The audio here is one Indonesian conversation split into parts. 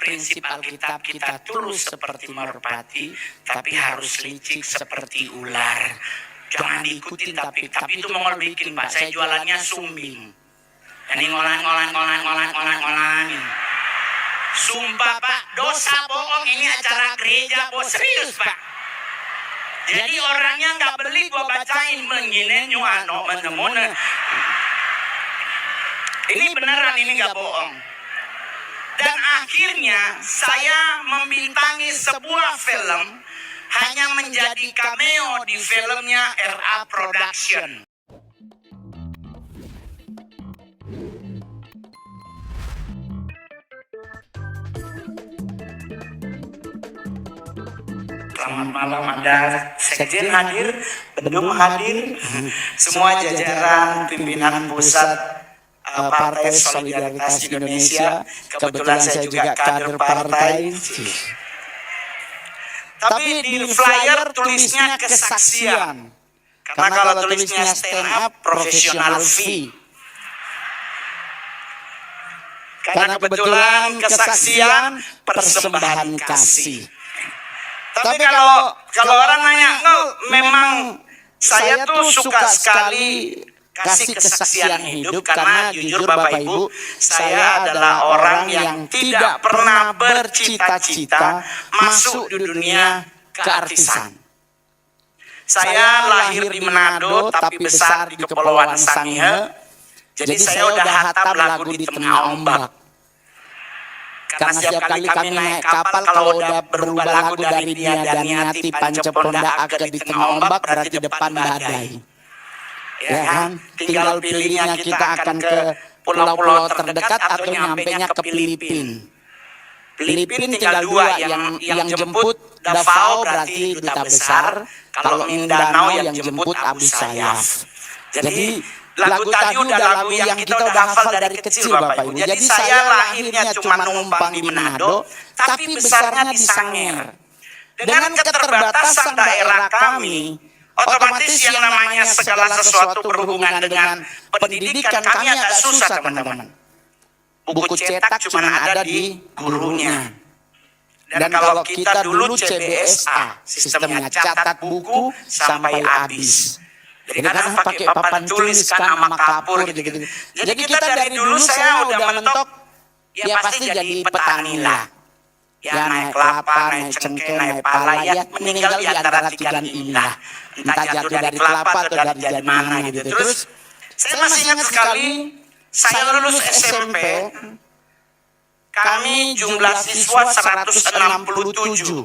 prinsip Alkitab kita tulus seperti merpati, tapi harus licik seperti ular. Jangan diikutin tapi itu mau bikin Pak. Saya jualannya sumbing. Ini ngolang. Sumpah Pak, dosa bohong ini acara gereja bos, serius Pak. Jadi orangnya nggak beli gua bacain mengginen nyuano menemune. Ini beneran, ini nggak bohong. Dan akhirnya saya membintangi sebuah film hanya menjadi cameo di filmnya RA Production. Selamat malam, ada sekjen hadir, pendum hadir, semua jajaran pimpinan pusat Partai Solidaritas Indonesia. Kebetulan saya juga kader partai. Tapi di flyer tulisnya kesaksian. Karena kalau tulisnya stand up profesional fee. Karena kebetulan kesaksian persembahan kasih. Tapi kalau orang nanya, memang saya tuh suka sekali kasih kesaksian hidup karena jujur Bapak Ibu, saya adalah orang yang tidak pernah bercita-cita masuk di dunia keartisan. Saya lahir di Manado tapi besar di Kepulauan Sangihe. Jadi saya udah hatam lagu di tengah ombak. Karena setiap kali kami naik kapal, kalau udah berubah lagu dari dia dan niati panceponda ake di tengah ombak, berarti di depan badai. Ya kan? Tinggal pilihnya kita akan ke pulau-pulau terdekat atau nyampenya ke Filipina. Filipina tinggal dua, yang jemput Davao berarti duta besar, kalau Mindanao yang jemput Abu Sayyaf. Jadi lagu tadi udah lagu yang kita udah hafal dari kecil Bapak Ibu. Jadi saya lahirnya cuma numpang di Manado, tapi besarnya di Sangir. Dengan keterbatasan daerah kami, otomatis yang namanya segala sesuatu berhubungan dengan pendidikan kami agak susah teman-teman. Buku cetak cuma ada di gurunya. Dan kalau kita dulu CBSA, sistemnya catat buku sampai habis. Jadi kadang pakai papan tulis kan sama kapur gitu. Jadi kita dari dulu saya udah mentok, ya pasti jadi petani lah. Ya naik kelapa, naik cengkeh, naik pala, ya meninggal di antara tiga inilah. Entah jatuh dari kelapa atau dari mana gitu. Terus saya masih ingat sekali, saya lulus SMP, kami jumlah siswa 167.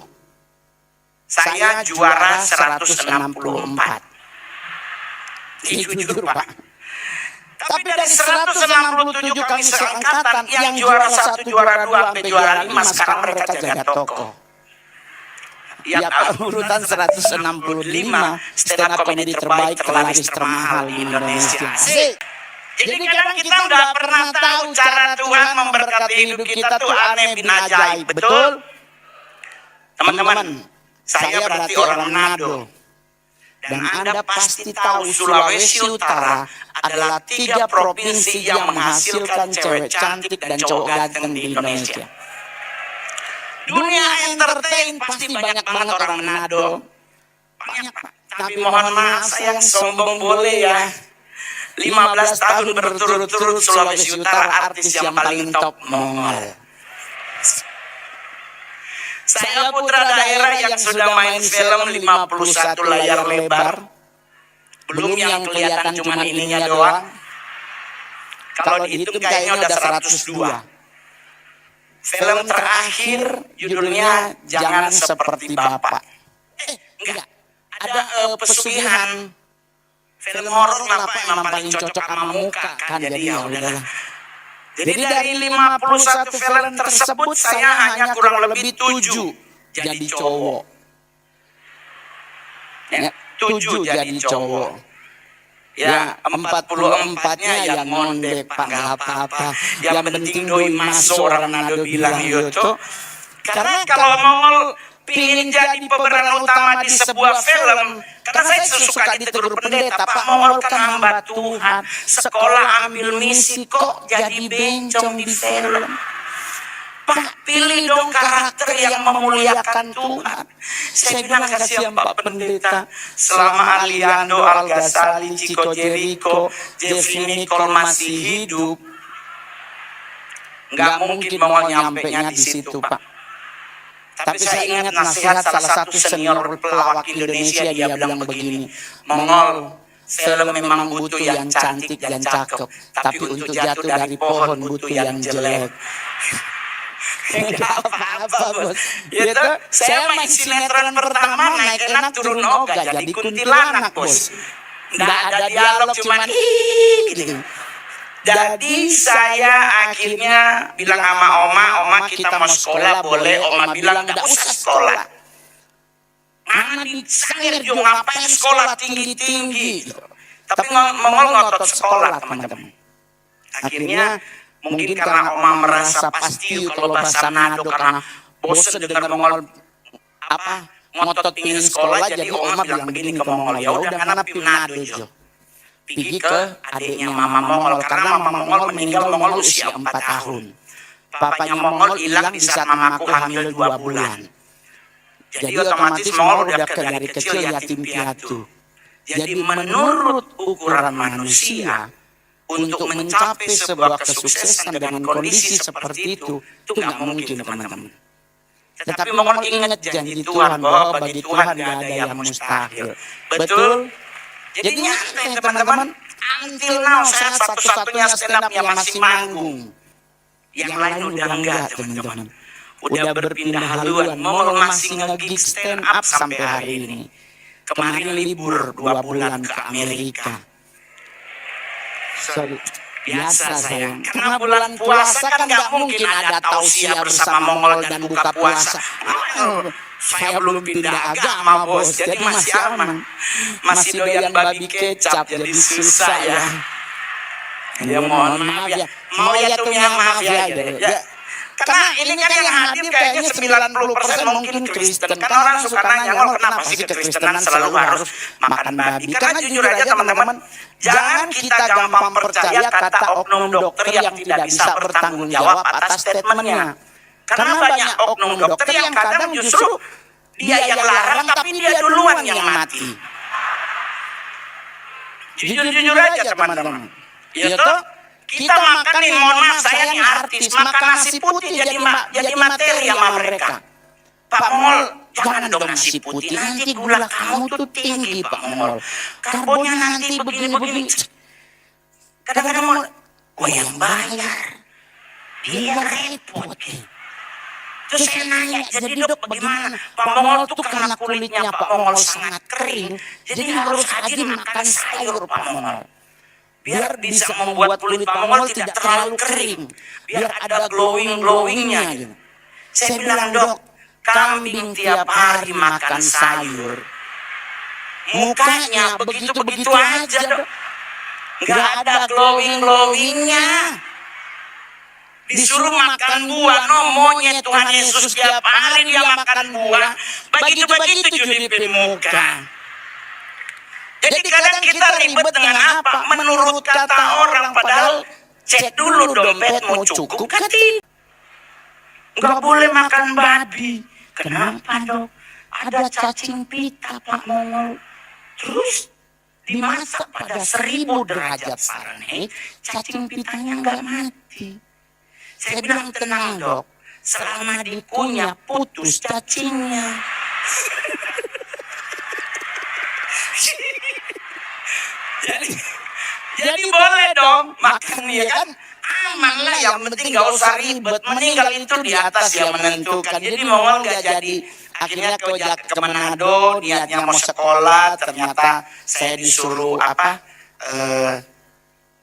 Saya juara 164. Jujur Pak. Tapi dari 167 kami seangkatan, yang juara 1, juara 2, sampai juara 5 sekarang mereka jaga toko. Ya urutan 165 stand up comedy terbaik, terlaris, termahal di Indonesia. Jadi kadang kita udah pernah tahu cara Tuhan memberkati hidup kita tuh aneh bin ajaib, betul? Teman-teman, saya berarti orang Manado. Dan Anda pasti tahu Sulawesi Utara adalah 3 provinsi yang menghasilkan cewek cantik dan cowok ganteng di Indonesia. Dunia entertain pasti banyak banget orang Manado. Banyak Pak. Tapi mohon maaf saya sombong boleh ya. 15 tahun berturut-turut Sulawesi Utara artis yang paling top Mongol. Saya putra daerah yang sudah main film 51 layar lebar. Belum yang kelihatan cuma ininya doang. Kalau dihitung kayaknya udah 102. Film terakhir judulnya Jangan Seperti Bapak. Enggak. Ada pesugihan. Film horor apa yang paling cocok sama muka kan, jadi ya udahlah. Jadi dari 51 film tersebut saya hanya kurang lebih 7 jadi cowok. Ya, 7 jadi cowok. Ya 44-nya yang ngondek Pak, nggak apa-apa. Yang penting doi masuk, orang Manado bilang yoto. Karena kalau Mongol pingin jadi pemeran utama di sebuah film, karena saya suka ditegur pendeta, Pak Mongol kan hamba Tuhan, sekolah ambil misi kok jadi bencong di film. Pak, pilih dong karakter yang memuliakan Tuhan. Saya bilang, kasihan Pak Pendeta, selama Aliando, Al-Ghazali, Chico Jericho, Jeffrey Nicole masih hidup, nggak mungkin mau nyampe-nya di situ, Pak. Tapi saya ingat nasihat salah satu senior pelawak Indonesia, dia bilang begini, Mongol, film memang butuh yang cantik dan cakep, tapi untuk jatuh dari pohon butuh yang jelek. Enggak apa-apa, Bos. Itu saya main sinetron pertama naik enak turun ogah jadi kuntilanak, Bos. Enggak ada dialog, cuman gitu. Jadi saya akhirnya bilang sama Oma kita mau sekolah boleh? Oma bilang enggak usah sekolah. Mana disair juga ngapain sekolah tinggi-tinggi. Tapi Mongol ngotot sekolah, teman-teman. Akhirnya mungkin karena Oma merasa pasti kalau bahasa Manado, karena bosan dengar Mongol ngotot pingin sekolah, jadi Oma bilang begini ke Mongol, ya udah karena Manado jo, pergi ke adiknya Mama Mongol, karena Mama Mongol meninggal Mongol usia 4 tahun. Papanya Mongol hilang di saat mamaku hamil 2 bulan. Jadi otomatis Mongol udah dari kecil yatim piatu. Jadi menurut ukuran manusia, untuk mencapai sebuah kesuksesan dengan kondisi seperti itu nggak mungkin, teman-teman. Tetapi Mongol ingat janji Tuhan bahwa bagi Tuhan nggak ada yang mustahil. Betul? Jadinya teman-teman, until now saya satu-satunya stand up yang masih manggung. Yang lain udah enggak, teman-teman. Udah berpindah haluan. Mongol masih nge-gig stand up sampai hari ini. Kemarin libur 2 bulan ke Amerika. Sorry, biasa sayang. Karena bulan puasa kan nggak mungkin ada tausiah bersama Mongol dan buka puasa. Saya belum pindah agama, Bos, jadi masih aman. Masih doyan babi kecap, jadi susah ya. Ya mohon maaf ya. Mau ya tuh yang maaf ya. Karena ini kan yang hadir kayaknya 90% mungkin Kristen. Karena orang suka nanya, kenapa sih kekristenan selalu harus makan babi? Karena jujur aja teman-teman, jangan kita gampang percaya kata oknum dokter yang tidak bisa bertanggung jawab atas statementnya. Karena banyak oknum dokter yang kadang justru dia yang larang tapi dia duluan yang mati. Jujur-jujur aja teman-teman. Ya toh? Kita makan nih, mohon maaf saya nih artis, makan nasi putih jadi materi sama mereka. Pak Mongol, jangan dong nasi putih, nanti gula kamu tuh tinggi Pak Mongol. Karbonnya nanti begini-begini. Kadang-kadang mau, gue yang bayar, dia repot. Terus saya nanya, jadi dok bagaimana? Pak Mongol tuh karena kulitnya Pak Mongol sangat kering, jadi harus rajin makan sayur Pak Mongol. Biar bisa membuat kulit Pak Mongol tidak terlalu kering. Biar ada glowing-glowingnya gitu. Saya bilang, dok, kambing tiap hari makan sayur. Mukanya begitu-begitu aja, dok. Nggak ada glowing-glowingnya. Disuruh makan buah, no monyet Tuhan Yesus tiap hari dia makan buah. Begitu-begitu jadi pemuka. Jadi kadang kita ribet dengan apa? Menurut kata orang, padahal cek dulu dompetmu cukup kan tidak? Nggak boleh makan babi. Kenapa dok? Ada cacing pita Pak Mongol. Terus dimasak pada 1000 derajat Fahrenheit, cacing pitanya nggak mati. Saya bilang tenang dok, selama dikunyah putus cacingnya. Jadi boleh dong makan ya kan, aman lah, yang penting gak usah ribet. Meninggal itu di atas yang menentukan. Jadi Mongol gak jadi. Akhirnya ke Manado, niatnya mau sekolah, ternyata saya disuruh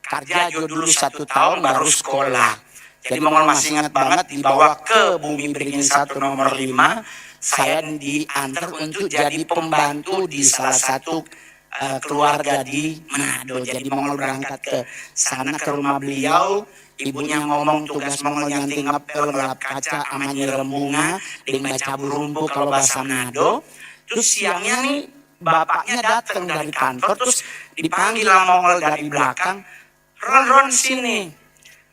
kerja dulu 1 tahun baru sekolah. Jadi Mongol masih ingat banget, dibawa ke Bumi Beringin 1 nomor 5. Saya diantar untuk jadi pembantu di salah satu keluarga di Manado. Jadi Mongol berangkat ke sana, ke rumah beliau. Ibunya ngomong tugas Mongol nyanting ngepel, ngelap kaca, ama nyirem bunga, ding baca burumpu kalau bahasa Manado. Terus siangnya nih bapaknya datang dari kantor, terus dipanggil sama Mongol dari belakang, Ron sini,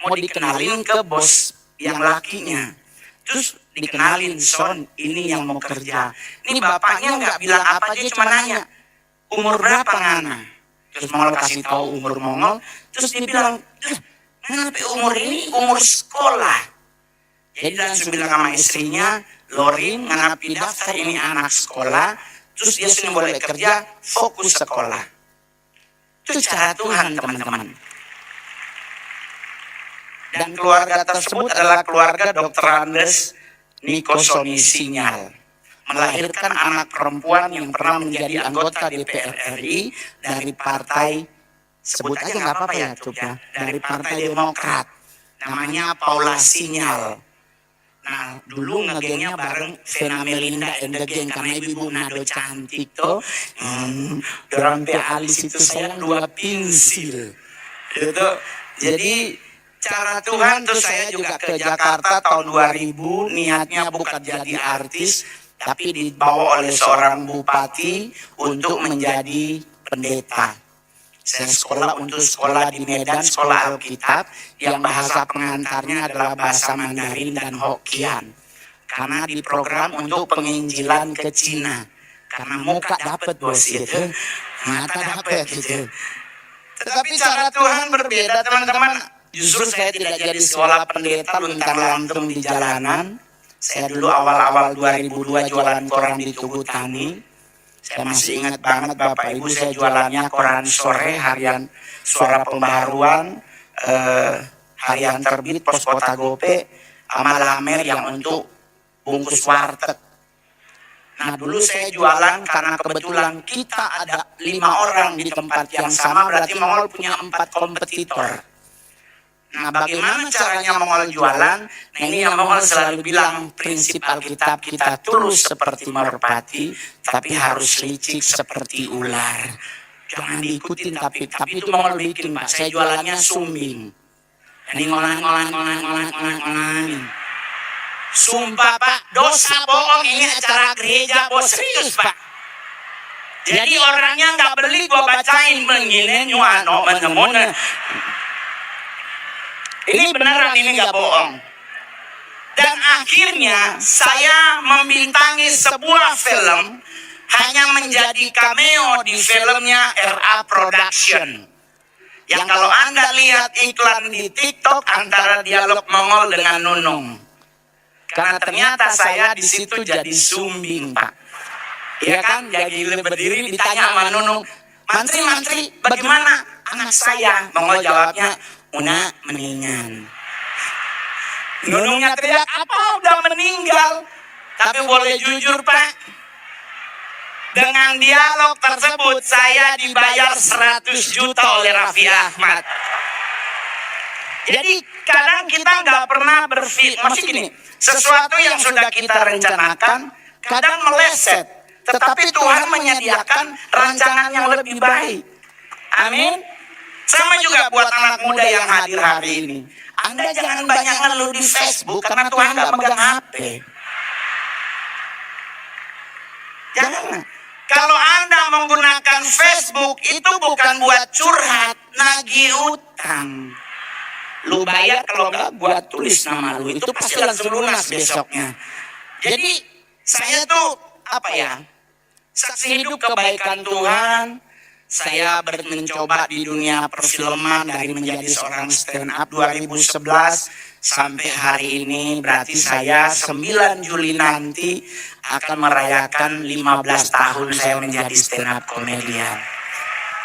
mau dikenalin ke bos yang lakinya. Terus dikenalin, Son, ini yang mau kerja. Ini bapaknya nggak bilang apa aja, cuma nanya, umur berapa Ngana? Terus Mongol kasih tahu umur Mongol. Terus dia bilang, kenapa umur ini umur sekolah? Jadi langsung bilang sama istrinya, Lorin, Ngana daftar ini anak sekolah. Terus dia sudah boleh kerja, fokus sekolah. Itu cara Tuhan, teman-teman. Dan keluarga tersebut adalah keluarga Dr. Andes Nikosoni Sinyal, melahirkan anak perempuan yang pernah menjadi anggota DPR RI dari partai, sebut aja nggak apa-apa ya, dari Partai Demokrat, namanya Paula Sinyal. Nah, dulu ngegengnya bareng Vena Melinda and the Gang, karena ibu nado cantik tuh. Dorampe alis itu sayang 2 pensil. Itu jadi cara Tuhan. Terus saya juga ke Jakarta tahun 2000, niatnya bukan jadi artis, tapi dibawa oleh seorang bupati untuk menjadi pendeta. Saya sekolah di Medan, sekolah Alkitab, yang bahasa pengantarnya adalah bahasa Mandarin dan Hokkien. Karena di program untuk penginjilan ke Cina. Karena muka dapat bos itu, mata dapat gitu. Tetapi cara Tuhan berbeda, teman-teman. Justru saya tidak jadi sekolah pendeta luntang-lantung di jalanan. Saya dulu awal-awal 2002 jualan koran di Tugu Tani. Saya masih ingat banget Bapak Ibu, saya jualannya koran sore, harian Suara Pembaharuan, harian Terbit, Pos Kota Gope, sama Lamer yang untuk bungkus warteg. Nah dulu saya jualan karena kebetulan kita ada 5 orang di tempat yang sama, berarti Mongol punya 4 kompetitor. Nah bagaimana caranya Mongol jualan? Nah ini yang Mongol selalu bilang, prinsip Alkitab kita tulus seperti merpati, tapi harus licik seperti ular. Jangan diikutin, tapi itu Mongol bikin Pak. Saya jualannya sumbing. Ini ngolang. Sumpah Pak, dosa bohong, ini acara gereja bos, serius Pak. Jadi orangnya nggak beli, gua bacain begini nyuano menemune. Ini beneran, ini nggak bohong. Dan akhirnya saya membintangi sebuah film, hanya menjadi cameo di filmnya RA Production. Yang kalau Anda lihat iklan di TikTok antara dialog Mongol dengan Nunung. Karena ternyata saya di situ jadi sumbing Pak. Ya kan, jadi berdiri ditanya sama Nunung, Mantri, bagaimana anak saya? Mongol jawabnya, Una meninggal. Nunungnya teriak, apa udah meninggal? Tapi boleh jujur Pak, dengan dialog tersebut saya dibayar 100 juta oleh Raffi Ahmad. Jadi kadang kita nggak pernah berpikir, masih gini, sesuatu yang sudah kita rencanakan kadang meleset, tetapi Tuhan menyediakan rancangan yang lebih baik. Amin. Sama juga buat anak muda yang hadir hari ini. Anda jangan banyak ngeluh di Facebook karena Tuhan nggak megang HP. Jangan. Kalau Anda menggunakan Facebook itu bukan buat curhat, nagih utang. Lu bayar, kalau nggak buat tulis nama lu, itu pasti langsung lunas besoknya. Jadi saya tuh saksi hidup kebaikan Tuhan. Saya mencoba di dunia perfilman dari menjadi seorang stand up 2011 sampai hari ini, berarti saya 9 Juli nanti akan merayakan 15 tahun saya menjadi stand up komedian.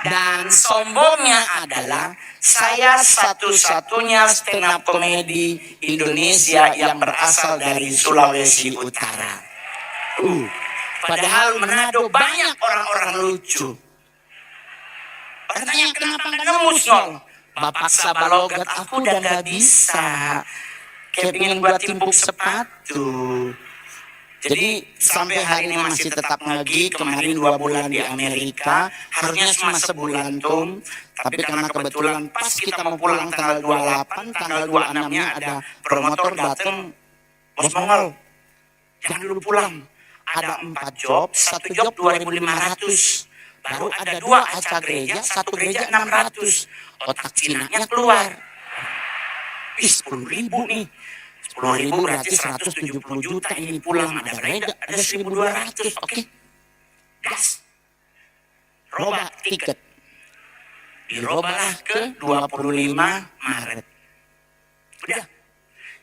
Dan sombongnya adalah saya satu-satunya stand up komedi Indonesia yang berasal dari Sulawesi Utara. Padahal Manado banyak orang-orang lucu. Katanya kenapa nggak nembus Nol? Bapak sabalogat aku udah nggak bisa. Kayak pengen buat timpuk sepatu. Jadi sampai hari ini masih tetap ngegi. Kemarin 2 bulan di Amerika, harusnya cuma sebulan tuh. Tapi karena kebetulan pas kita mau pulang tanggal 28, tanggal 26-nya ada promotor datang, Bos Mongol, jangan dulu pulang. Ada 4 job, 1 job 2.500. Baru ada 2 acara gereja, 1 gereja 600. Otak Cinanya keluar. 10.000 nih. 10.000 berarti 170 juta ini pulang. Ada berapa? Ada 1.200. Oke. Gas. Robah tiket. Dirobahlah ke 25 Maret. Udah.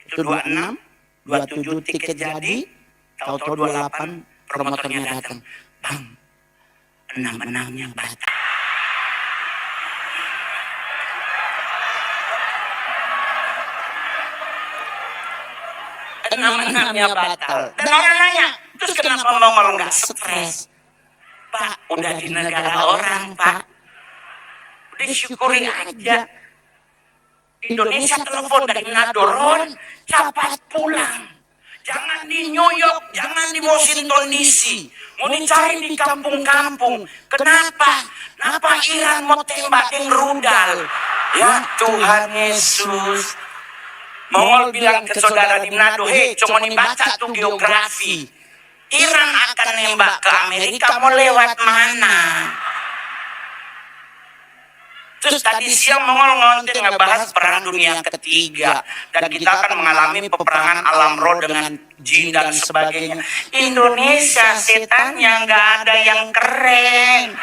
Itu 26, 27 tiket jadi. Tahu-tahu 28 promotornya datang. Bang, 6-6-nya batal. Enam-enamnya batal. Dan orang nanya, terus kenapa Mongol nggak stres? Pak, udah di negara orang, Pak. Udah syukuri aja. Indonesia telepon dari Manado, Ron, cepat pulang. Jangan di New York, jangan di Washington DC. Mau dicari di kampung-kampung. Kenapa? Kenapa Iran mau tembakin rudal? Ya Tuhan Yesus. Mongol bilang ke saudara di Manado, hei, cuma dibaca tuh geografi. Iran akan nembak ke Amerika, mau lewat mana? Terus tadi siang Mongol ngonten ngebahas perang dunia ketiga. Dan kita akan mengalami peperangan alam roh dengan jin dan sebagainya. Indonesia setannya nggak ada yang keren.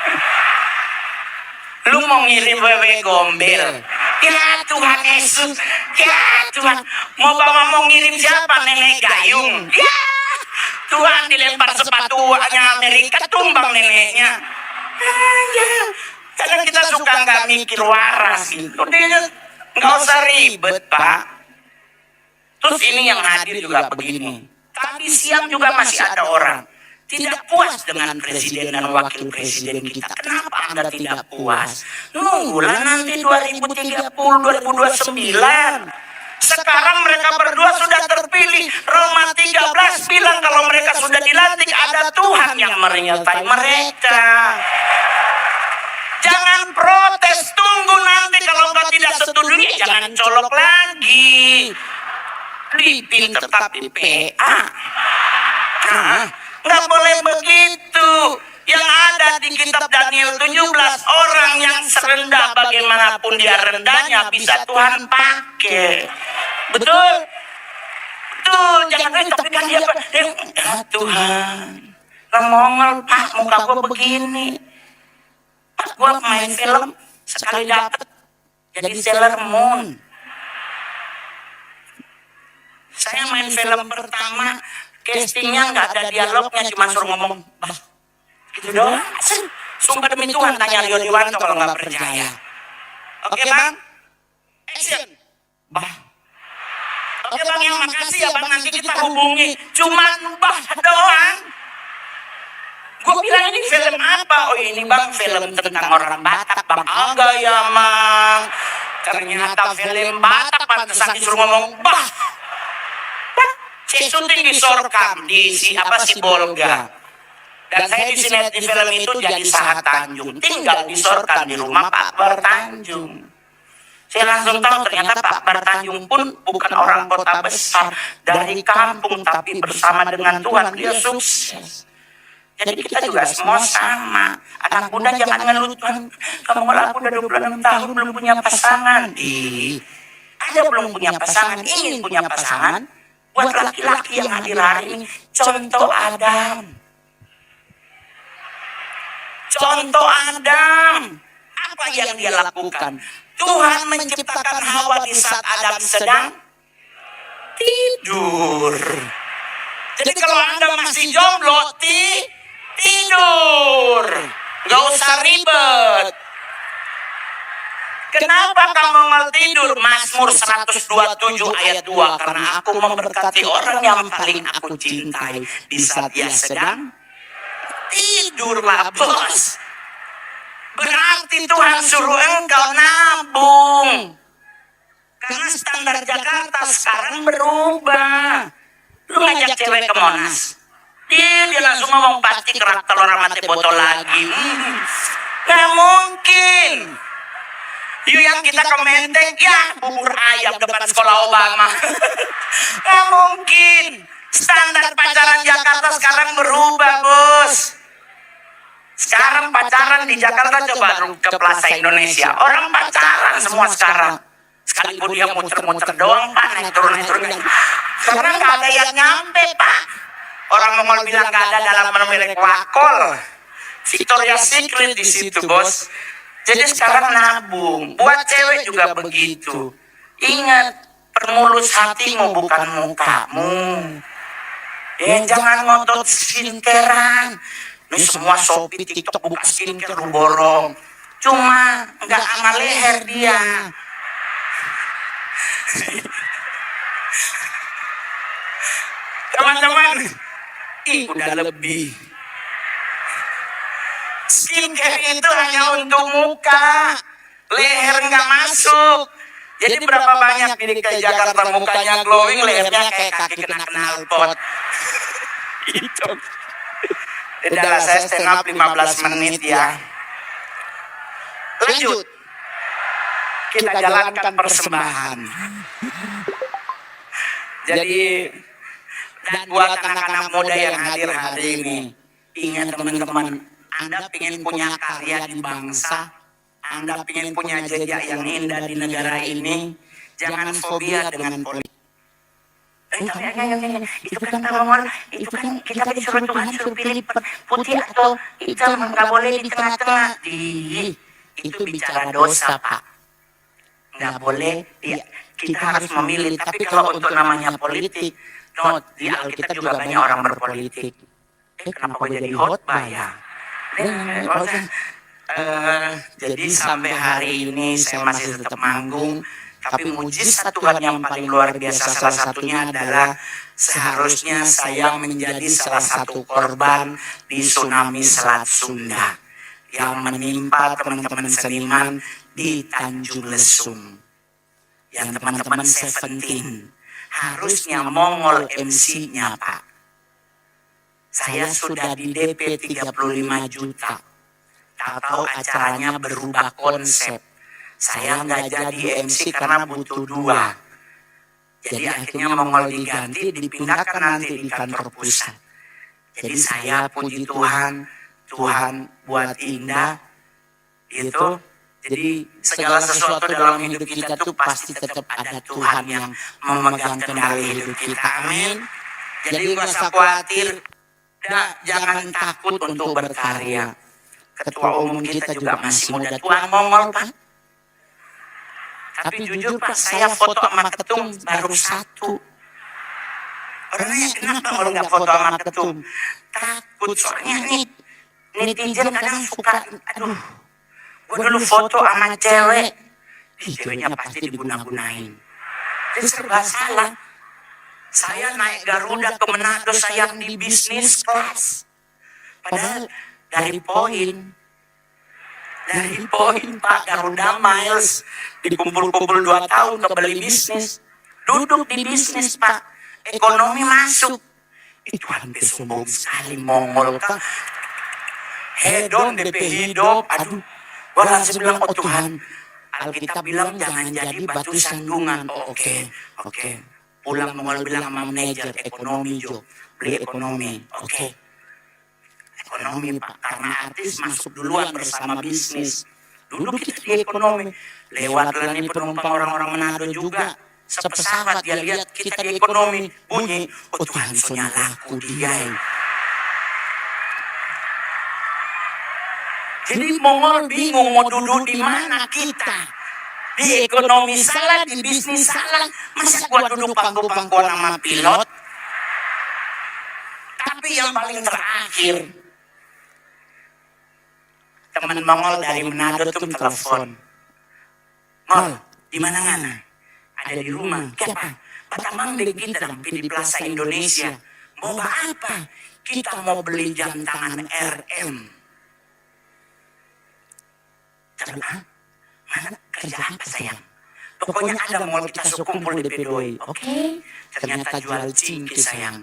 Lu mau ngirim wewe gombel? Ya Tuhan Yesus, ya Tuhan. Mau ngirim siapa? Nenek gayung? Ya Tuhan, dilempar sepatunya Amerika, tumbang neneknya. Ya. Karena kita suka nggak mikir waras gitu. Dia nggak usah ribet, Pak. Terus ini yang hadir juga begini. Tadi siang juga masih ada orang tidak puas dengan presiden dan wakil presiden kita. Kenapa Anda tidak puas? Nunggulah nanti 2030, 2029. Sekarang mereka berdua sudah terpilih. Roma 13 bilang kalau mereka sudah dilantik, ada Tuhan yang menyertai mereka. Jangan protes, tunggu nanti kalau kau tidak setuju, jangan colok lagi. Pinter tapi PA. Nggak boleh begitu. Yang ada di kitab Daniel 17, orang yang serendah bagaimanapun dia rendahnya bisa Tuhan pakai. Betul? Betul, jangan tapi kan dia ya Tuhan. Mongol Pak, muka gue begini. Pak, gue main film sekali dapet jadi Sailor Moon. Saya main film pertama, castingnya nggak ada dialognya, cuma suruh ngomong bah, gitu doang. Sumpah demi Tuhan, tanya Rio Dewanto kalau nggak percaya. Oke Bang, action, bah. Oke Bang, yang makasih ya Bang, nanti kita hubungi. Cuman bah doang. Gue bilang ini film apa? Oh ini Bang, film tentang orang Batak Bang. Agak ya Mang. Ternyata film Batak, pantesan disuruh ngomong bah. Saya syuting di Sorkam, di Sibolga. Dan saya di film itu jadi Sahat Tanjung. Tinggal di Sorkam, di rumah Pak Bartanjung. Saya langsung tahu ternyata Pak Bartanjung pun bukan orang kota besar. Dari kampung, tapi bersama dengan Tuhan dia sukses. Jadi kita juga semua sama. Anak muda jangan ngeluh Tuhan. Kamu aku udah 26 tahun belum punya pasangan. Ada belum punya pasangan, ingin punya pasangan. Buat laki-laki yang hadir hari ini, contoh Adam. Contoh Adam. Apa yang dia lakukan? Tuhan menciptakan Hawa di saat Adam sedang tidur. Jadi kalau Anda masih jomblo, tidur. Gak usah ribet. Kenapa kamu mau tidur? Mazmur 127 ayat 2. Karena aku memberkati orang yang paling aku cintai di saat dia sedang tidurlah bos. Berarti Tuhan suruh engkau nabung. Karena standar Jakarta sekarang berubah. Lu ngajak cewek ke Monas, dia langsung ngomong pasti kerak telur sama teh botol lagi. Gak mungkin. Yuk yang kita ke Menteng, ya bubur ayam depan sekolah Obama. Gak mungkin. Standar pacaran Jakarta sekarang berubah bos. Sekarang pacaran di Jakarta coba ke Plaza Indonesia. Orang pacaran semua sekarang. Sekalipun dia muter-muter doang Pak, naik turun. Karena nggak ada yang nyampe Pak. Orang Mongol bilang nggak ada dalam merek wakol. Victoria's Secret di situ bos. Jadi sekarang nabung. Buat cewek juga begitu. Ingat, permulus hatimu bukan mukamu. Jangan ngotot skincarean. Ini semua Shopee, TikTok buka skincare lu borong. Cuma nggak sama leher dia. Teman-teman, udah lebih. Skincare itu hanya untuk muka, leher nggak masuk. Jadi berapa banyak di DKI Jakarta mukanya glowing, lehernya kayak kaki kena knalpot. Itu. Udahlah, saya stand up 15 menit ya. Lanjut. Kita jalankan persembahan. Jadi, dan buat anak-anak muda yang hadir hari ini, ingat teman-teman, Anda ingin punya karya di bangsa, Anda ingin punya jejak yang indah di negara ini, jangan fobia dengan politik. Itu kan Mongol, itu kan kita disuruh Tuhan suruh pilih putih atau hitam, nggak boleh di tengah-tengah. Itu bicara dosa Pak, nggak boleh. Ya, kita harus memilih. Tapi kalau untuk namanya politik, di Alkitab juga banyak orang berpolitik. Kenapa jadi khotbah ya? Jadi sampai hari ini saya masih tetap manggung. Tapi mujizat Tuhan yang paling luar biasa salah satunya adalah seharusnya saya menjadi salah satu korban di tsunami Selat Sunda yang menimpa teman-teman seniman di Tanjung Lesung. Yang teman-teman Seventeen harusnya Mongol MC-nya Pak. Saya sudah di DP 35 juta. Tahu-tahu acaranya berubah konsep. Saya nggak jadi MC karena butuh 2. Jadi akhirnya Mongol diganti, dipindahkan nanti di kantor pusat. Jadi saya puji Tuhan, Tuhan buat indah itu. Jadi segala sesuatu dalam hidup kita tuh pasti tetap ada Tuhan yang memegang kendali hidup kita. Amin. Jadi nggak usah khawatir, jangan takut untuk berkarya. Ketua umum kita juga masih muda, Tuan Mongol Pak. Tapi jujur Pak, saya foto sama ketum baru 1. Orangnya kenapa kalau nggak foto sama ketum? Takut, soalnya netizen kadang suka, aduh, gue dulu foto sama cewek, ceweknya pasti diguna-gunain. Jadi serba salah. Saya naik Garuda ke Manado, saya di bisnis kelas. Padahal dari poin Pak, Garuda Miles dikumpul-kumpul 2 tahun ke beli bisnis, duduk di bisnis Pak, ekonomi masuk. Itu hampir sombong sekali Mongol Kak. Hedon DP hidup, aduh, gua langsung bilang, oh Tuhan, Alkitab bilang jangan jadi batu sandungan. Oh, oke. Pulang Mongol bilang sama manajer ekonomi Jo, beli ekonomi, oke. Ekonomi Pak, karena artis masuk duluan bersama bisnis. Duduk kita di ekonomi, lewatlah nih penumpang orang-orang Manado juga. Sepesawat dia lihat kita di ekonomi, bunyi, oh Tuhan soalnya laku dia. Jadi Mongol bingung mau duduk di mana kita. Di ekonomi salah, di bisnis salah. Masa gua duduk pangku-pangkuan sama pilot? Tapi yang paling terakhir, teman Mongol dari Manado tuh telepon. Mol, di mana ngana? Ada di rumah. Siapa? Batamang kita dalam di Plaza Indonesia. Mau apa? Kita mau beli jam tangan RM. Terus, mana kerja apa sayang? Pokoknya ada mall kita suruh kumpul di Pedoi. Oke. Ternyata jual cingki sayang.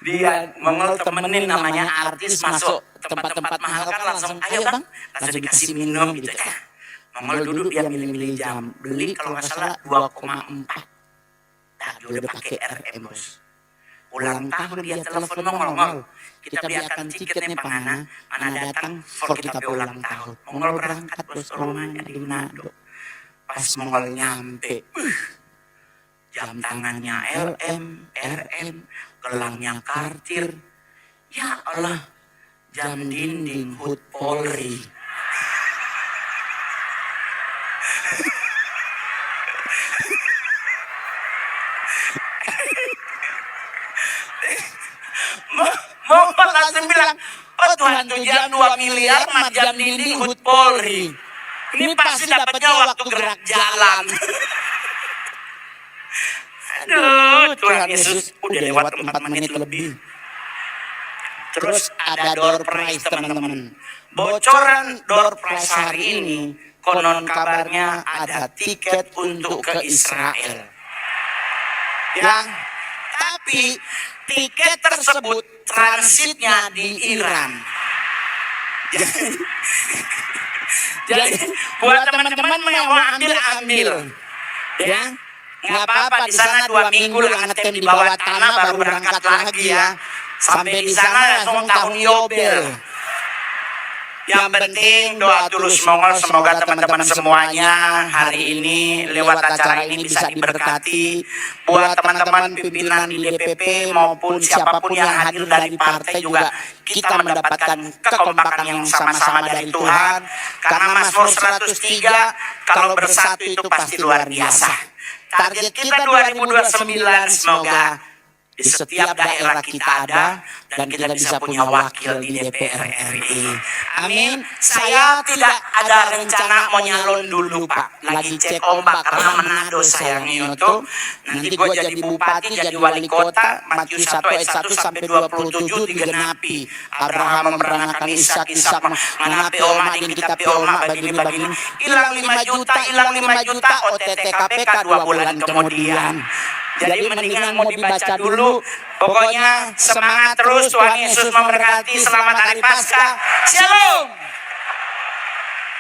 Dia Mongol temenin namanya artis masuk tempat-tempat mahal kan langsung, ayo bang, langsung dikasih minum gitu ya. Mongol duduk dia milih-milih jam, beli kalau nggak salah 2,4. Nah, dia udah pakai RM bos. ulang tahun dia telepon mongol. Kita biarkan tiket nih pangana, mana datang for kita ulang tahun. Mongol berangkat bos rumahnya di Manado. Pas mongol nyampe, jam tangannya RM, gelangnya Cartier. Ya Allah, jam dinding HUT Polri. Mongol langsung bilang, oh Tuhan tuh jam 2 miliar mat jam dinding HUT Polri. Ini pasti dapatnya waktu gerak jalan. Aduh, Tuhan Yesus udah lewat 4 menit lebih. Terus ada door prize teman-teman. Bocoran door prize hari ini, konon kabarnya ada tiket untuk ke Israel. Ya, tapi tiket tersebut transitnya di Iran. Jadi buat teman-teman yang mau ambil, ya nggak apa-apa, di sana 2 minggu lah ngetem di bawah tanah baru berangkat lagi ya. Sampai di sana langsung tahun Yobel. Yang penting doa tulus Mongol, semoga teman-teman semuanya hari ini lewat acara ini bisa diberkati. Buat teman-teman pimpinan di DPP maupun siapapun yang hadir dari partai juga, kita mendapatkan kekompakan yang sama-sama dari Tuhan. Karena Mazmur 103, kalau bersatu itu pasti luar biasa. Target kita 2029 semoga di setiap daerah kita ada dan kita bisa punya wakil di DPR RI. Amin. Saya tidak ada rencana mau nyalon dulu Pak. Lagi cek ombak karena Manado sayangnya itu. Nanti gue jadi bupati, jadi wali kota. Matius 1 ayat 1 sampai 27 digenapi. Abraham memperanakan Ishak, Ishak mengenapi oma, dan kita oma begini-begini. Hilang 5 juta, hilang 5 juta. OTT KPK 2 bulan kemudian. Jadi mendingan mau dibaca dulu. Pokoknya semangat terus, Tuhan Yesus memberkati. Selamat Hari Paskah. Shalom.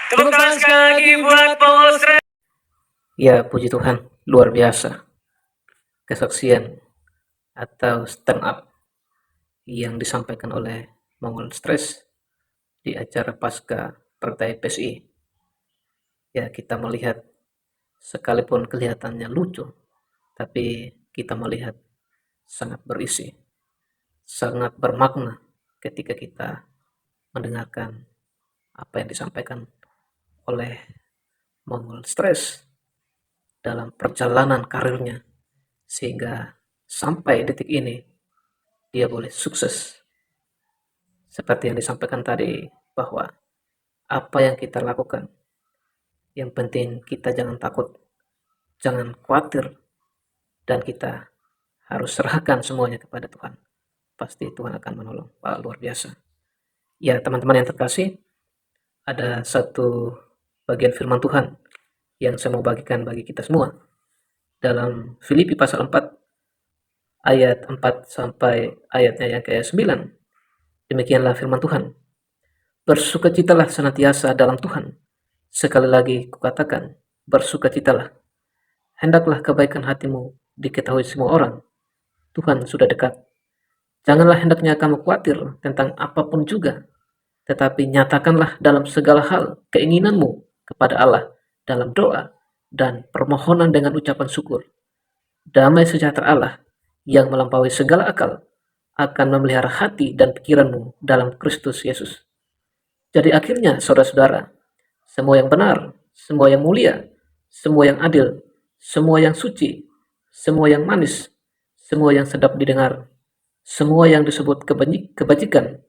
Tepuk tangan sekali lagi buat Paulus. Ya, puji Tuhan, luar biasa kesaksian atau stand up yang disampaikan oleh Mongol Stress di acara Paskah Partai PSI. Ya, kita melihat sekalipun kelihatannya lucu, tapi kita melihat sangat berisi, sangat bermakna ketika kita mendengarkan apa yang disampaikan oleh Mongol Stress dalam perjalanan karirnya, sehingga sampai detik ini dia boleh sukses. Seperti yang disampaikan tadi, bahwa apa yang kita lakukan, yang penting kita jangan takut, jangan khawatir, dan kita harus serahkan semuanya kepada Tuhan. Pasti Tuhan akan menolong. Wah, luar biasa. Ya, teman-teman yang terkasih, ada satu bagian firman Tuhan yang saya mau bagikan bagi kita semua. Dalam Filipi pasal 4, ayat 4 sampai ayatnya yang ke-9. Demikianlah firman Tuhan. Bersukacitalah senantiasa dalam Tuhan. Sekali lagi kukatakan, bersukacitalah. Hendaklah kebaikan hatimu diketahui semua orang. Tuhan sudah dekat. Janganlah hendaknya kamu khawatir tentang apapun juga, tetapi nyatakanlah dalam segala hal keinginanmu kepada Allah dalam doa dan permohonan dengan ucapan syukur. Damai sejahtera Allah yang melampaui segala akal akan memelihara hati dan pikiranmu dalam Kristus Yesus. Jadi akhirnya, saudara-saudara, semua yang benar, semua yang mulia, semua yang adil, semua yang suci, semua yang manis, semua yang sedap didengar, semua yang disebut kebajikan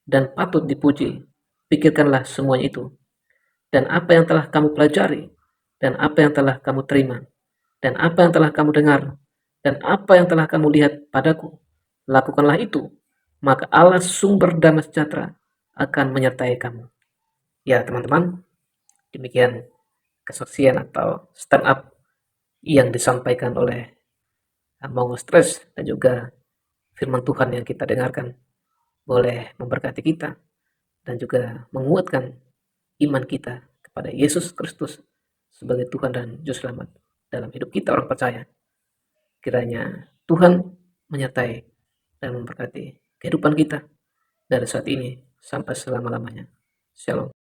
dan patut dipuji, pikirkanlah semuanya itu. Dan apa yang telah kamu pelajari, dan apa yang telah kamu terima, dan apa yang telah kamu dengar, dan apa yang telah kamu lihat padaku, lakukanlah itu, maka Allah sumber damai sejahtera akan menyertai kamu. Ya teman-teman, demikian kesaksian atau stand up yang disampaikan oleh Mongol Stress dan juga firman Tuhan yang kita dengarkan boleh memberkati kita dan juga menguatkan iman kita kepada Yesus Kristus sebagai Tuhan dan Juru Selamat dalam hidup kita orang percaya. Kiranya Tuhan menyertai dan memberkati kehidupan kita dari saat ini sampai selama-lamanya. Shalom.